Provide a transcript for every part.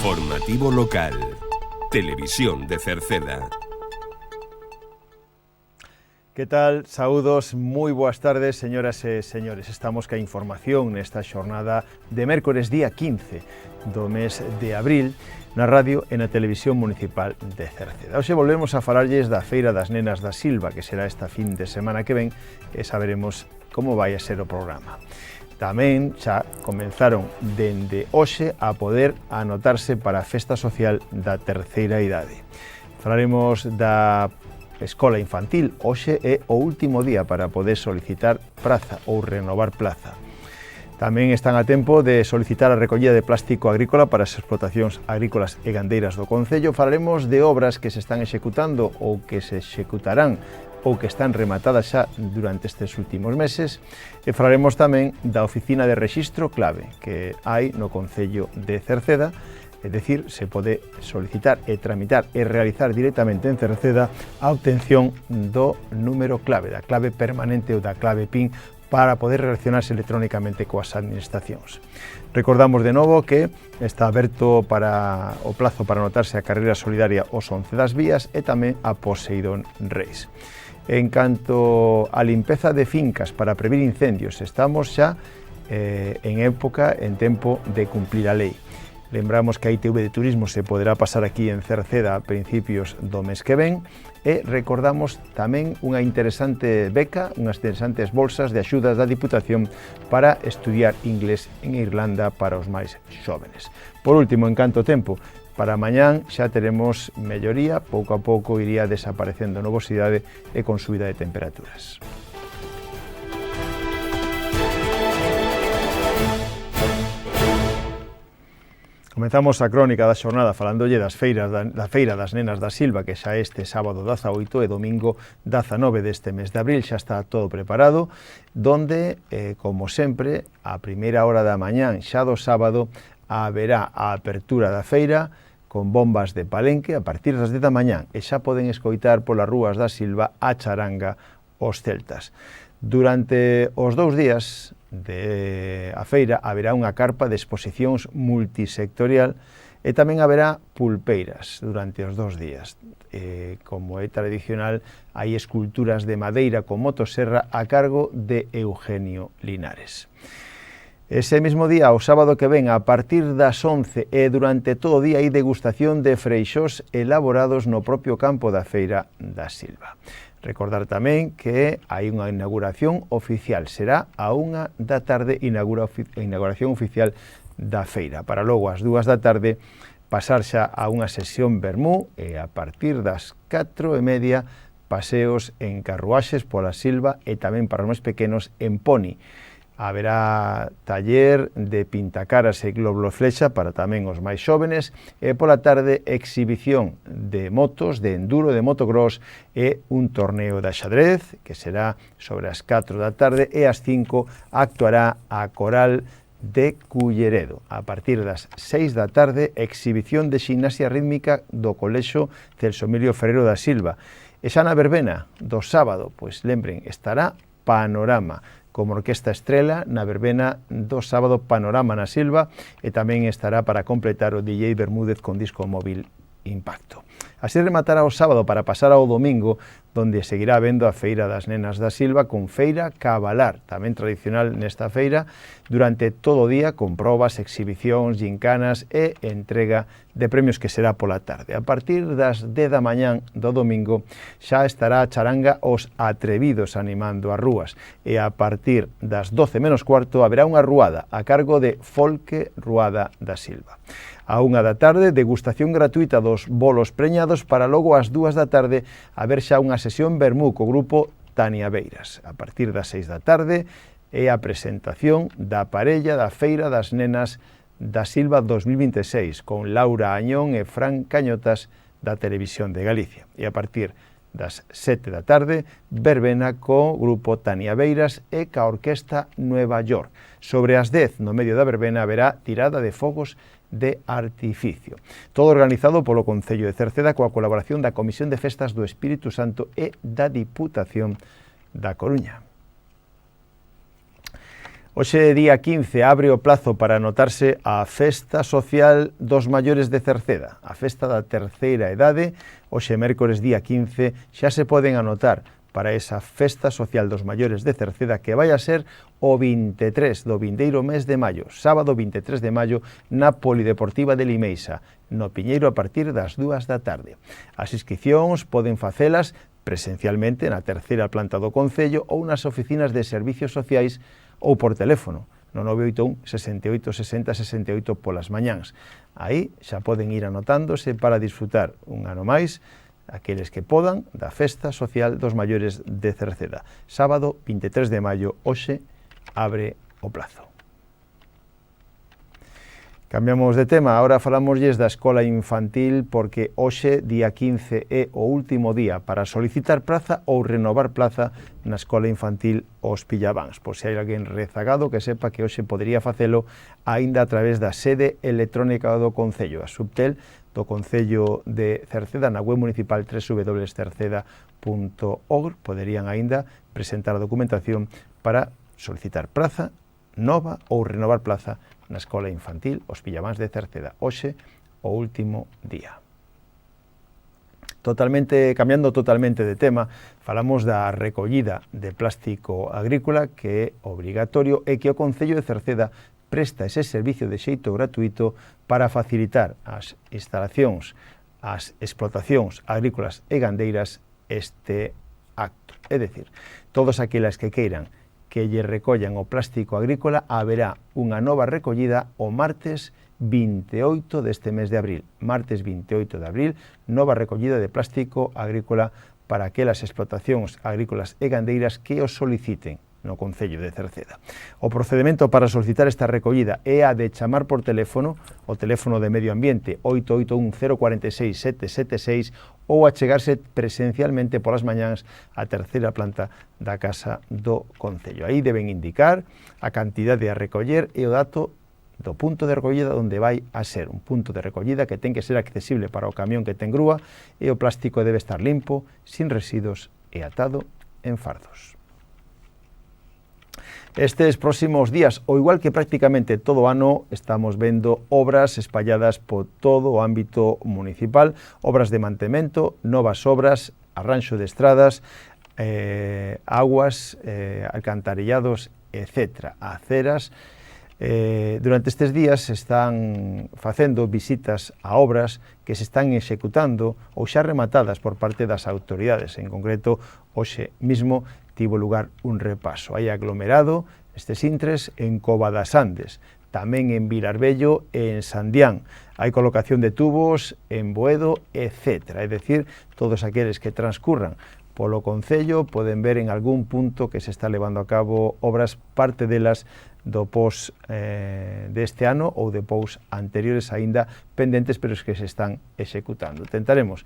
Informativo local. Televisión de Cerceda. Que tal? Saúdos, moi boas tardes, señoras e señores. Estamos ca información nesta xornada de mércores día 15 do mes de abril na radio e na televisión municipal de Cerceda. Hoxe volvemos a falarlles da Feira das Nenas da Silva, que será esta fin de semana que ven, e saberemos como vai a ser o programa. Tamén xa comenzaron dende hoxe a poder anotarse para a festa social da terceira idade. Falaremos da escola infantil. Hoxe é o último día para poder solicitar praza ou renovar plaza. Tamén están a tempo de solicitar a recollida de plástico agrícola para as explotacións agrícolas e gandeiras do concello. Falaremos de obras que se están executando ou que se executarán ou que están rematadas xa durante estes últimos meses, e falaremos tamén da oficina de rexistro clave que hai no concello de Cerceda. É dicir, se pode solicitar e tramitar e realizar directamente en Cerceda a obtención do número clave, da clave permanente ou da clave PIN, para poder relacionarse electrónicamente coas administracións. Recordamos de novo que está aberto para o plazo para anotarse a carreira solidaria os 11 das vías e tamén a Poseidón Reis. En canto a limpeza de fincas para prevenir incendios, estamos xa en tempo de cumplir a lei. Lembramos que a ITV de Turismo se poderá pasar aquí en Cerceda a principios do mes que ven, e recordamos tamén unha interesante beca, unhas interesantes bolsas de axudas da Diputación para estudiar inglés en Irlanda para os máis xóvenes. Por último, en canto tempo, para mañán xa teremos melloría, pouco a pouco iría desaparecendo a nubosidade e con subida de temperaturas. Comezamos a crónica da xornada falandolle da Feira das Nenas da Silva, que xa este sábado 18 e domingo 19 deste mes de abril. Xa está todo preparado, donde, como sempre, a primeira hora da mañán xa do sábado haberá a apertura da feira con bombas de palenque a partir das 10 da mañán, e xa poden escoitar polas rúas da Silva a charanga os celtas. Durante os 2 días de a feira haberá unha carpa de exposicións multisectorial e tamén haberá pulpeiras durante os 2 días. Como é tradicional, hai esculturas de madeira con motosserra a cargo de Eugenio Linares. Ese mesmo día, o sábado que ven, a partir das 11 e durante todo o día, hai degustación de freixós elaborados no propio campo da Feira da Silva. Recordar tamén que hai unha inauguración oficial, será a 1 da tarde, inauguración oficial da feira, para logo ás 2 da tarde pasar xa a unha sesión vermú, e a partir das 4:30 paseos en carruaxes pola Silva e tamén para os máis pequenos en poni. Haberá taller de pintacaras e glóbulo flecha para tamén os máis xóvenes, e pola tarde exhibición de motos, de enduro, de motocross e un torneo de xadrez que será sobre as 4 da tarde, e ás 5 actuará a coral de Culleredo. A partir das 6 da tarde, exhibición de ximnasia rítmica do Colexio Celso Emilio Ferrero da Silva. E xa na verbena do sábado, pois lembren, estará Panorama, como orquesta estrela na verbena do sábado, Panorama na Silva, e tamén estará para completar o DJ Bermúdez con disco móvil Impacto. Así rematará o sábado para pasar ao domingo, donde seguirá vendo a Feira das Nenas da Silva con feira cabalar, tamén tradicional nesta feira, durante todo o día con probas, exhibicións, gincanas e entrega de premios que será pola tarde. A partir das 10 da mañán do domingo xa estará a charanga Os Atrevidos animando as rúas, e a partir das 12 menos cuarto haberá unha ruada a cargo de Folque Ruada da Silva. A 1 da tarde, degustación gratuita dos bolos preñados, para logo ás 2 da tarde haber xa unha sesión vermú co grupo Tania Beiras. A partir das 6 da tarde é a presentación da parella da Feira das Nenas da Silva 2026 con Laura Añón e Fran Cañotas da Televisión de Galicia. E a partir das 7 da tarde, verbena co grupo Tania Beiras e ca Orquesta Nueva York. Sobre as 10, no medio da verbena, haberá tirada de fogos de artificio. Todo organizado polo Concello de Cerceda coa colaboración da Comisión de Festas do Espírito Santo e da Diputación da Coruña. Hoxe, día 15, abre o plazo para anotarse a Festa Social dos Maiores de Cerceda, a festa da terceira idade. Hoxe, mércores, día 15, xa se poden anotar para esa Festa Social dos Maiores de Cerceda, que vai a ser o 23 do vindeiro mes de maio, sábado 23 de maio, na Polideportiva de Limeixa, no Piñeiro, a partir das 2 da tarde. As inscripcións poden facelas presencialmente na terceira planta do Concello ou nas oficinas de servicios sociais ou por teléfono, no 981 68 60 68 polas mañáns. Aí xa poden ir anotándose para disfrutar un ano máis, aqueles que podan, da Festa Social dos Maiores de Cerceda. Sábado 23 de maio, hoxe, abre o plazo. Cambiamos de tema, agora falamosles da escola infantil, porque hoxe, día 15, é o último día para solicitar praza ou renovar plaza na escola infantil Os Pillavans. Por se hai alguén rezagado, que sepa que hoxe podría facelo aínda a través da sede electrónica do Concello, a Subtel do Concello de Cerceda, na web municipal www.cerceda.org. Poderían aínda presentar a documentación para solicitar praza nova ou renovar plaza na escola infantil Os Pillavans de Cerceda. Hoxe, o último día. Cambiando totalmente de tema, falamos da recollida de plástico agrícola, que é obrigatorio e que o Concello de Cerceda presta ese servicio de xeito gratuito para facilitar as instalacións, as explotacións agrícolas e gandeiras este acto. É dicir, todos aquelas que queiran que lle recollan o plástico agrícola, haberá unha nova recollida o martes 28 deste mes de abril. Martes 28 de abril, nova recollida de plástico agrícola para aquelas explotacións agrícolas e gandeiras que o soliciten no Concello de Cerceda. O procedimento para solicitar esta recollida é a de chamar por teléfono, o teléfono de Medio Ambiente 881 046 776, ou achegarse presencialmente polas mañáns á terceira planta da Casa do Concello. Aí deben indicar a cantidade a recoller e o dato do punto de recollida onde vai a ser. Un punto de recollida que ten que ser accesible para o camión que ten grúa, e o plástico debe estar limpo, sin residuos e atado en fardos. Estes próximos días, ou igual que prácticamente todo o ano, estamos vendo obras espalladas por todo o ámbito municipal, obras de mantemento, novas obras, arranxo de estradas, aguas, alcantarillados, etc. Aceras. Durante estes días se están facendo visitas a obras que se están executando ou xa rematadas por parte das autoridades. En concreto, hoxe mismo tivo lugar un repaso. Hai aglomerado estes intres en Cova das Andes, tamén en Vilarbello e en Sandián. Hai colocación de tubos en Boedo, etc. É dicir, todos aqueles que transcurran polo Concello poden ver en algún punto que se está levando a cabo obras, parte delas do pos deste ano ou de pos anteriores aínda pendentes, pero que se están executando. Tentaremos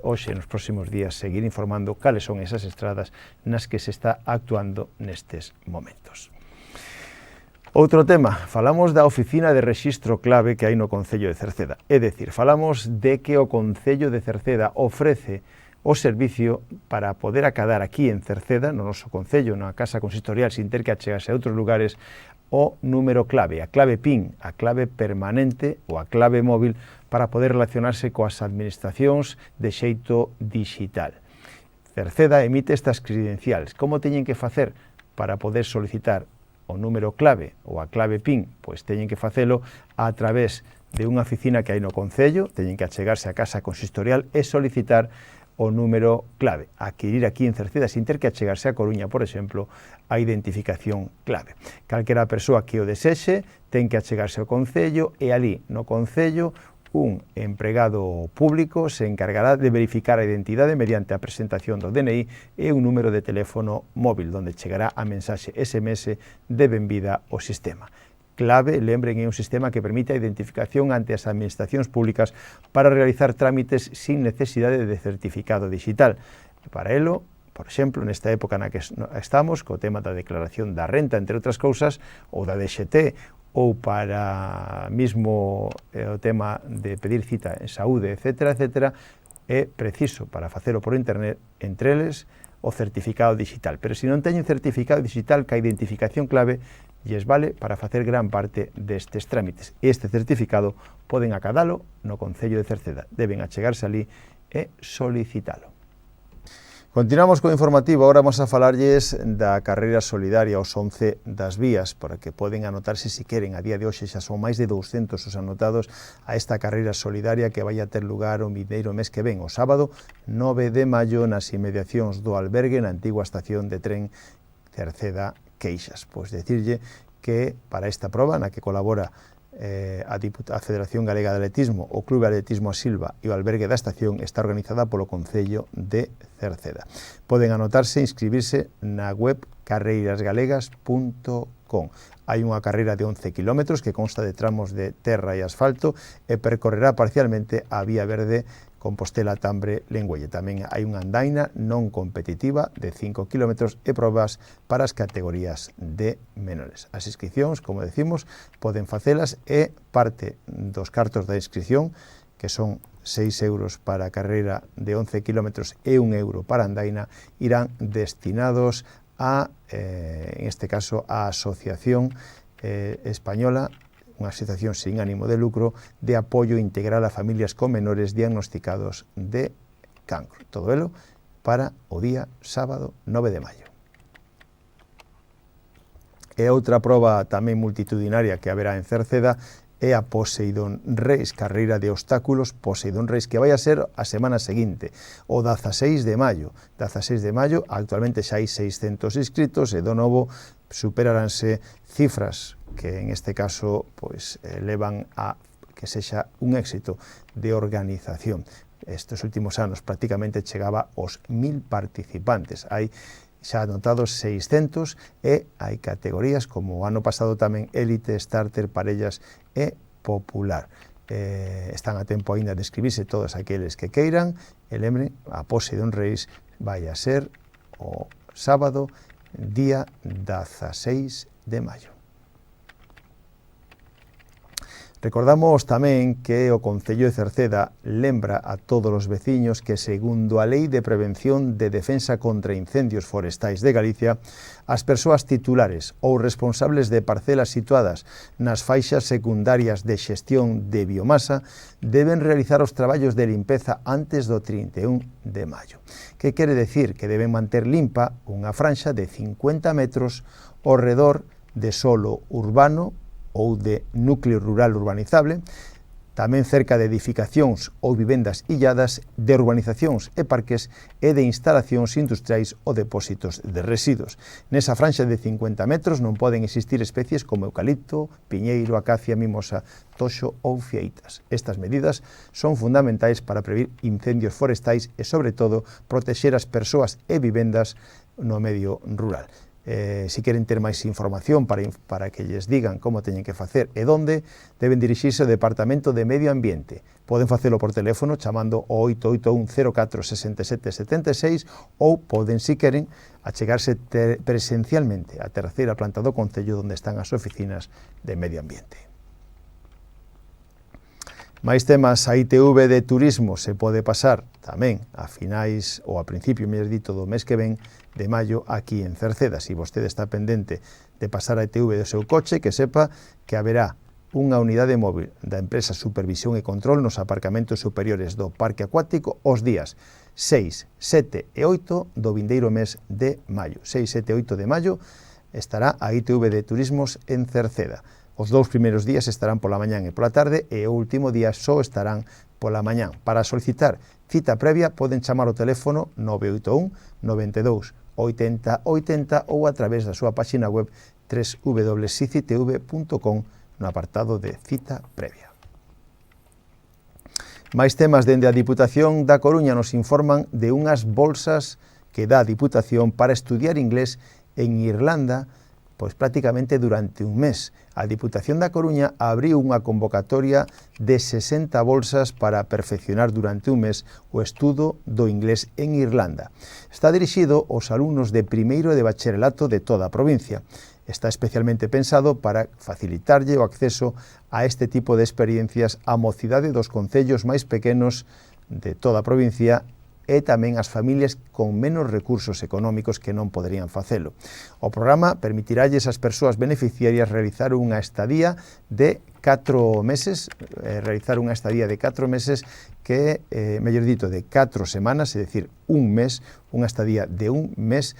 hoxe, nos próximos días, seguir informando cales son esas estradas nas que se está actuando nestes momentos. Outro tema, falamos da oficina de rexistro clave que hai no Concello de Cerceda. É dicir, falamos de que o Concello de Cerceda ofrece o servicio para poder acadar aquí en Cerceda, no noso Concello, na Casa Consistorial, sin ter que achegarse a outros lugares, o número clave, a clave PIN, a clave permanente ou a clave móvil, para poder relacionarse coas administracións de xeito digital. Cerceda emite estas credenciales. Como teñen que facer para poder solicitar o número clave ou a clave PIN? Pois teñen que facelo a través de unha oficina que hai no Concello, teñen que achegarse á Casa Consistorial e solicitar o número clave, adquirir aquí en Cerceda, sin ter que achegarse a Coruña, por exemplo, a identificación clave. Calquera persoa que o desexe ten que achegarse ao Concello, e ali no Concello un empregado público se encargará de verificar a identidade mediante a presentación do DNI e un número de teléfono móvil, donde chegará a mensaxe SMS de benvida ao sistema. Clave, lembren, é un sistema que permite a identificación ante as administracións públicas para realizar trámites sin necesidade de certificado digital. Para elo, por exemplo, nesta época na que estamos, co tema da declaración da renta, entre outras cousas, ou da DXT, ou para mismo o tema de pedir cita en saúde, etc., etc., é preciso, para facelo por internet, entre eles, o certificado digital. Pero se non teñen certificado digital ca identificación clave, lles vale para facer gran parte destes trámites. Este certificado poden acadalo no Concello de Cerceda. Deben achegarse ali e solicitalo. Continuamos co informativo, agora vamos a falarlles da carreira solidaria aos 11 das vías, para que poden anotarse se queren. A día de hoxe xa son máis de 200 os anotados a esta carreira solidaria que vai a ter lugar o vindeiro mes que ven, o sábado 9 de maio, nas inmediacións do albergue na antigua estación de tren Cerceda Queixas. Pois decirlle que para esta proba, na que colabora a Federación Galega de Atletismo, o Clube de Atletismo a Silva e o albergue da estación, está organizada polo Concello de Cerceda. Poden anotarse e inscribirse na web carreirasgalegas.com. Hai unha carreira de 11 km que consta de tramos de terra e asfalto e percorrerá parcialmente a vía verde Compostela, Tambre, Lengüelle. Tamén hai unha andaina non competitiva de 5 km e probas para as categorías de menores. As inscripcións, como decimos, poden facelas e parte dos cartos da inscripción, que son 6 euros para a carreira de 11 km e 1 euro para a andaina, irán destinados a, en este caso, a Asociación Española, unha asociación sin ánimo de lucro de apoio integral a familias con menores diagnosticados de cancro. Todo elo para o día sábado 9 de maio. E outra proba tamén multitudinaria que haberá en Cerceda é a Poseidón Reis, carreira de obstáculos Poseidón Reis, que vai a ser a semana seguinte, o 16 de maio. 16 de maio, actualmente xa hai 600 inscritos e do novo superaranse cifras que en este caso pois levan a que sexa un éxito de organización. Estes últimos anos prácticamente chegaba aos 1000 participantes. Hai xa anotados 600 e hai categorías como o ano pasado tamén élite, starter, parellas e popular. Están a tempo aínda de inscribirse todos aqueles que queiran e lembren, a Poseidón Reis vai a ser o sábado día 16 de maio. Recordamos tamén que o Concello de Cerceda lembra a todos os veciños que, segundo a Lei de Prevención de Defensa contra Incendios Forestais de Galicia, as persoas titulares ou responsables de parcelas situadas nas faixas secundarias de xestión de biomasa deben realizar os traballos de limpeza antes do 31 de maio. Que quere decir? Que deben manter limpa unha franxa de 50 metros ao redor de solo urbano ou de núcleo rural urbanizable, tamén cerca de edificacións ou vivendas illadas, de urbanizacións e parques e de instalacións industriais ou depósitos de residuos. Nesa franxa de 50 metros non poden existir especies como eucalipto, piñeiro, acacia, mimosa, toxo ou fieitas. Estas medidas son fundamentais para prevenir incendios forestais e, sobre todo, protexer as persoas e vivendas no medio rural. Si queren ter máis información para que lles digan como teñen que facer e onde, deben dirixirse ao Departamento de Medio Ambiente. Poden facelo por teléfono chamando ao 881 04 67 76 ou poden, si queren, achegarse presencialmente á terceira planta do Concello onde están as oficinas de Medio Ambiente. Máis temas, a ITV de turismo se pode pasar tamén a finais ou a principio, mellor dito, do mes que ven de maio aquí en Cerceda. Se vostede está pendente de pasar a ITV do seu coche, que sepa que haberá unha unidade móvil da empresa Supervisión e Control nos aparcamentos superiores do Parque Acuático os días 6, 7 e 8 do vindeiro mes de maio. 6, 7 e 8 de maio estará a ITV de Turismos en Cerceda. Os dous primeiros días estarán pola mañán e pola tarde e o último día só estarán pola mañán. Para solicitar cita previa poden chamar ao teléfono 981 92 80 80 ou a través da súa páxina web www.sicitv.com no apartado de cita previa. Máis temas dende a Diputación da Coruña nos informan de unhas bolsas que dá a Diputación para estudiar inglés en Irlanda, pois prácticamente durante un mes. A Diputación da Coruña abriu unha convocatoria de 60 bolsas para perfeccionar durante un mes o estudo do inglés en Irlanda. Está dirixido aos alumnos de primeiro e de bacharelato de toda a provincia. Está especialmente pensado para facilitarlle o acceso a este tipo de experiencias á mocidade dos concellos máis pequenos de toda a provincia e tamén as familias con menos recursos económicos que non poderían facelo. O programa permitiralles ás persoas beneficiarias realizar unha estadía de 4 meses, que, mellor dito, de 4 semanas, é dicir, un mes, unha estadía de un mes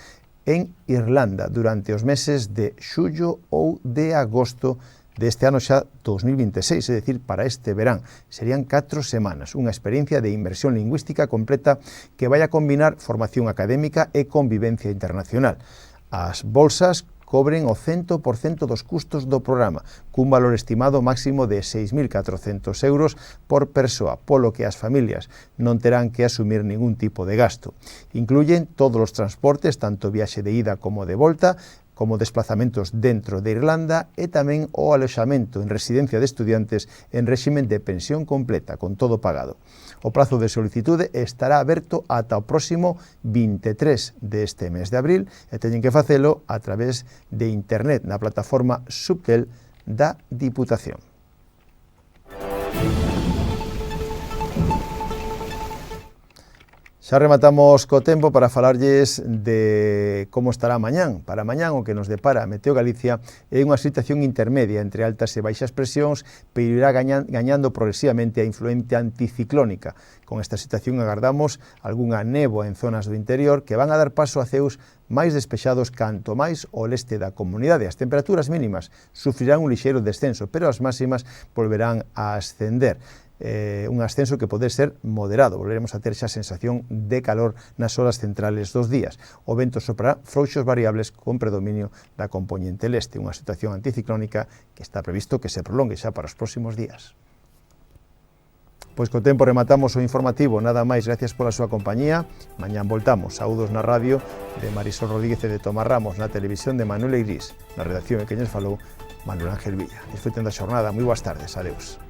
en Irlanda durante os meses de xullo ou de agosto deste ano xa 2026, é dicir, para este verán. Serían 4 semanas, unha experiencia de inmersión lingüística completa que vai a combinar formación académica e convivencia internacional. As bolsas cobren o 100% dos custos do programa, cun valor estimado máximo de 6.400 euros por persoa, polo que as familias non terán que asumir ningún tipo de gasto. Incluyen todos os transportes, tanto viaxe de ida como de volta, como desplazamentos dentro de Irlanda e tamén o aloxamento en residencia de estudiantes en réximen de pensión completa, con todo pagado. O prazo de solicitude estará aberto ata o próximo 23 deste mes de abril e teñen que facelo a través de internet na plataforma Subtel da Diputación. Xa rematamos co tempo para falarlles de como estará mañán. Para mañán o que nos depara Meteo Galicia é unha situación intermedia entre altas e baixas presións, pero irá gañando progresivamente a influencia anticiclónica. Con esta situación agardamos algunha néboa en zonas do interior que van a dar paso a ceus máis despexados canto máis ao leste da comunidade. As temperaturas mínimas sufrirán un lixeiro descenso, pero as máximas volverán a ascender. Un ascenso que pode ser moderado, volveremos a ter xa sensación de calor nas horas centrales dos días. O vento soprará frouxos variables con predominio da compoñente leste, unha situación anticiclónica que está previsto que se prolongue xa para os próximos días. Pois co tempo rematamos o informativo, nada máis, gracias pola súa compañía. Mañán voltamos, saúdos na radio de Marisol Rodríguez e de Tomás Ramos, na televisión de Manuel Eirís, na redacción e que nos falou Manuel Ángel Villa. Disfruten da xornada, moi boas tardes, adeus.